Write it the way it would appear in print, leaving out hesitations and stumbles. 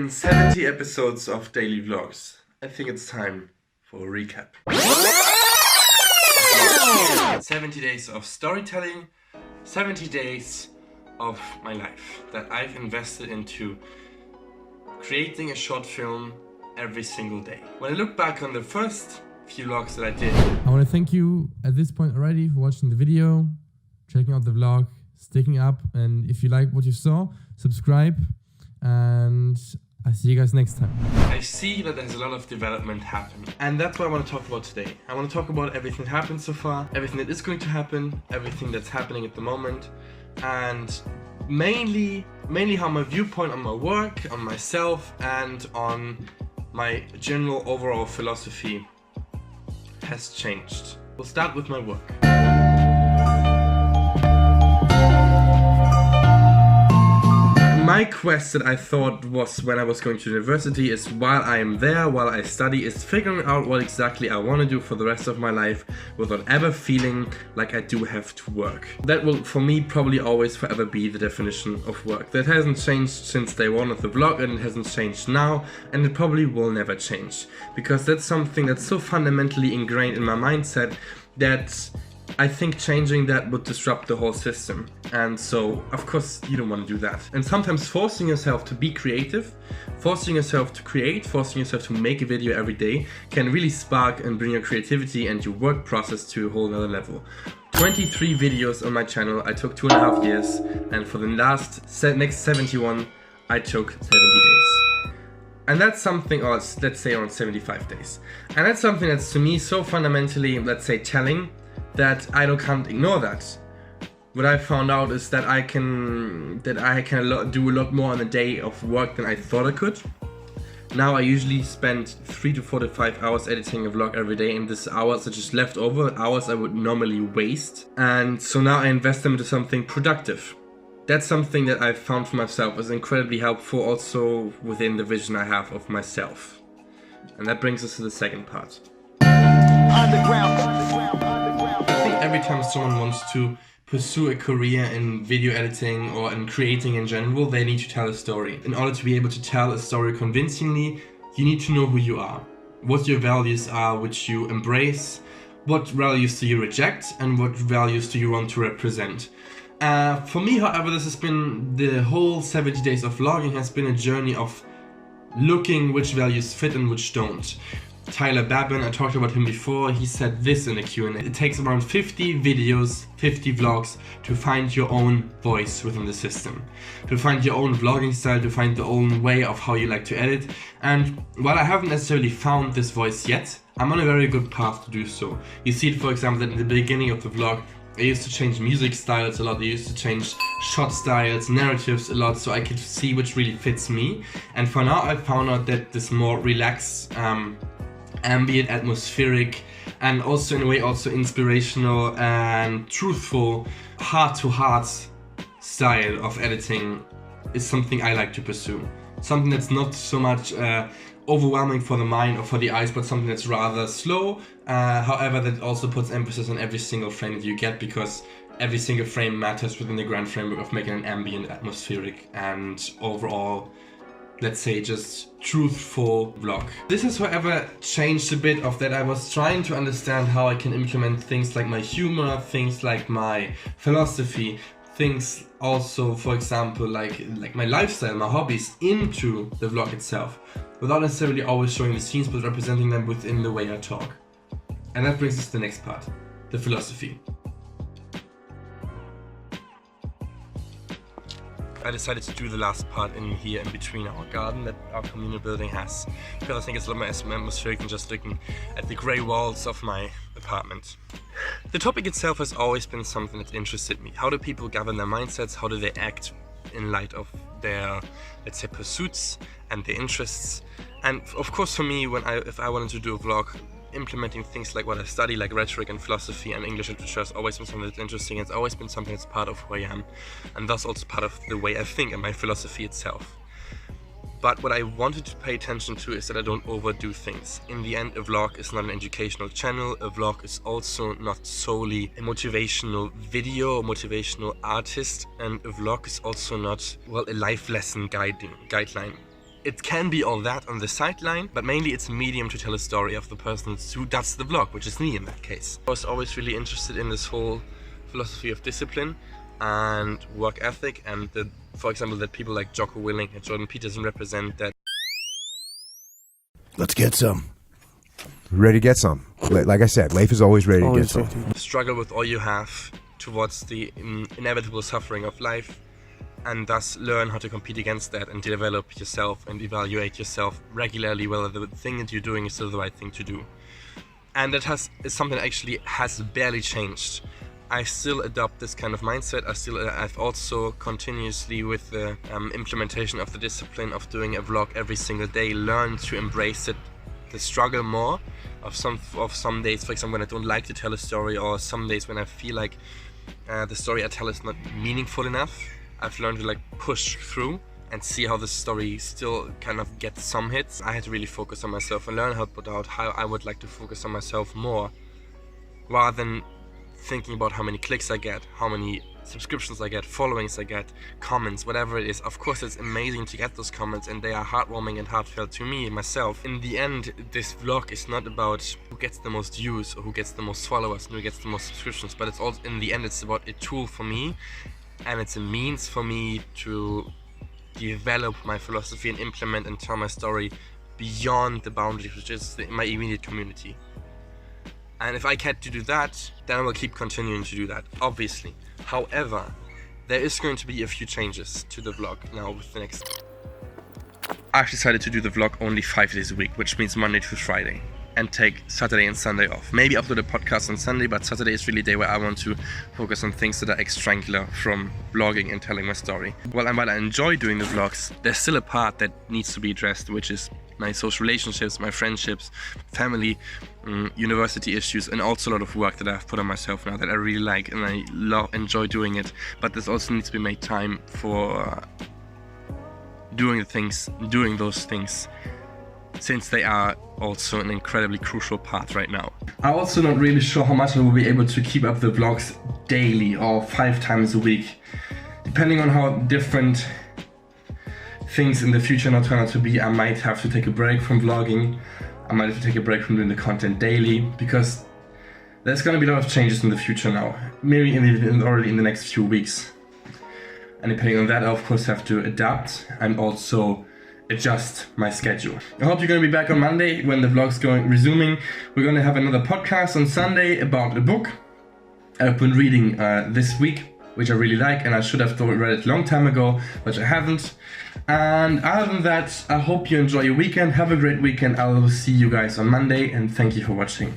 been 70 episodes of daily vlogs. I think it's time for a recap. 70 days of storytelling, 70 days of my life that I've invested into creating a short film every single day. When I look back on the first few vlogs that I did, I want to thank you at this point already for watching the video, checking out the vlog, sticking up, and if you like what you saw, subscribe, and I see you guys next time. I see that there's a lot of development happening, and that's what I want to talk about today. I want to talk about everything that happened so far, everything that is going to happen, everything that's happening at the moment, and mainly how my viewpoint on my work, on myself, and on my general overall philosophy has changed. We'll start with my work. My quest that I thought was when I was going to university is while I am there, while I study, is figuring out what exactly I want to do for the rest of my life without ever feeling like I do have to work. That will for me probably always forever be the definition of work. That hasn't changed since day one of the vlog, and it hasn't changed now, and it probably will never change. Because that's something that's so fundamentally ingrained in my mindset that I think changing that would disrupt the whole system. And so, of course, you don't want to do that. And sometimes forcing yourself to be creative, forcing yourself to create, forcing yourself to make a video every day can really spark and bring your creativity and your work process to a whole nother level. 23 videos on my channel, I took 2.5 years, and for the next 71, I took 70 days. And that's something, or let's say around 75 days. And that's something that's to me so fundamentally, let's say, telling, that I can't ignore that. What I found out is that I can do a lot more on a day of work than I thought I could. Now I usually spend 3 to 4 to 5 hours editing a vlog every day, and these hours are just leftover hours I would normally waste. And so now I invest them into something productive. That's something that I've found for myself is incredibly helpful also within the vision I have of myself. And that brings us to the second part. Every time someone wants to pursue a career in video editing or in creating in general, they need to tell a story. In order to be able to tell a story convincingly, you need to know who you are, what your values are which you embrace, what values do you reject, and what values do you want to represent. For me, however, this has been the whole 70 days of vlogging has been a journey of looking which values fit and which don't. Tyler Babin, I talked about him before, he said this in a Q&A. It takes around 50 videos, 50 vlogs to find your own voice within the system. To find your own vlogging style, to find the own way of how you like to edit. And while I haven't necessarily found this voice yet, I'm on a very good path to do so. You see it, for example, that in the beginning of the vlog, I used to change music styles a lot, I used to change shot styles, narratives a lot, so I could see which really fits me. And for now, I found out that this more relaxed, ambient, atmospheric, and also in a way also inspirational and truthful heart-to-heart style of editing is something I like to pursue. Something that's not so much overwhelming for the mind or for the eyes, but something that's rather slow, however that also puts emphasis on every single frame that you get, because every single frame matters within the grand framework of making an ambient, atmospheric, and overall, let's say, just truthful vlog. This has, however, changed a bit of that. I was trying to understand how I can implement things like my humor, things like my philosophy, things also, for example, like my lifestyle, my hobbies into the vlog itself, without necessarily always showing the scenes, but representing them within the way I talk. And that brings us to the next part, the philosophy. I decided to do the last part in here in between our garden that our communal building has, because I think it's a lot more atmospheric than just looking at the grey walls of my apartment. The topic itself has always been something that interested me. How do people govern their mindsets? How do they act in light of their, let's say, pursuits and their interests? And of course for me, if I wanted to do a vlog, implementing things like what I study, like rhetoric and philosophy and English literature, has always been something that's interesting. It's always been something that's part of who I am, and thus also part of the way I think and my philosophy itself. But what I wanted to pay attention to is that I don't overdo things. In the end, a vlog is not an educational channel. A vlog is also not solely a motivational video, a motivational artist, and a vlog is also not, well, a life lesson guideline. it can be all that on the sideline, but mainly it's a medium to tell a story of the person who does the vlog, which is me in that case. I was always really interested in this whole philosophy of discipline and work ethic, and for example, that people like Jocko Willink and Jordan Peterson represent that. Let's get some. Ready to get some. Like I said, Leif is always ready to get some. Struggle with all you have towards the inevitable suffering of life, and thus learn how to compete against that and develop yourself and evaluate yourself regularly whether the thing that you're doing is still the right thing to do. And that is something that actually has barely changed. I still adopt this kind of mindset. I've also continuously, with the implementation of the discipline of doing a vlog every single day, learned to embrace it, the struggle more of some days, for example, when I don't like to tell a story, or some days when I feel like the story I tell is not meaningful enough. I've learned to like push through and see how the story still kind of gets some hits. I had to really focus on myself and learn how I would like to focus on myself more, rather than thinking about how many clicks I get, how many subscriptions I get, followings I get, comments, whatever it is. Of course, it's amazing to get those comments, and they are heartwarming and heartfelt to me, myself. In the end, this vlog is not about who gets the most views or who gets the most followers and who gets the most subscriptions, but it's also, in the end, it's about a tool for me, and it's a means for me to develop my philosophy and implement and tell my story beyond the boundaries, which is my immediate community. And if I get to do that, then I will keep continuing to do that, obviously. However, there is going to be a few changes to the vlog now with the next. I've decided to do the vlog only 5 days a week, which means Monday to Friday, and take Saturday and Sunday off. Maybe upload a podcast on Sunday, but Saturday is really a day where I want to focus on things that are extracurricular from vlogging and telling my story. While I enjoy doing the vlogs, there's still a part that needs to be addressed, which is my social relationships, my friendships, family, university issues, and also a lot of work that I've put on myself now that I really like, and I enjoy doing it. But this also needs to be made time for doing those things, since they are also an incredibly crucial part right now. I'm also not really sure how much I will be able to keep up the vlogs daily or 5 times a week, depending on how different things in the future now turn out to be. I might have to take a break from vlogging. I might have to take a break from doing the content daily, because there's going to be a lot of changes in the future now, maybe already in the next few weeks. And depending on that, I of course have to adapt and also adjust my schedule. I hope you're going to be back on Monday when the vlog's resuming. We're going to have another podcast on Sunday about a book I've been reading this week, which I really like, and I should have read it a long time ago, which I haven't. And other than that, I hope you enjoy your weekend. Have a great weekend. I will see you guys on Monday, and thank you for watching.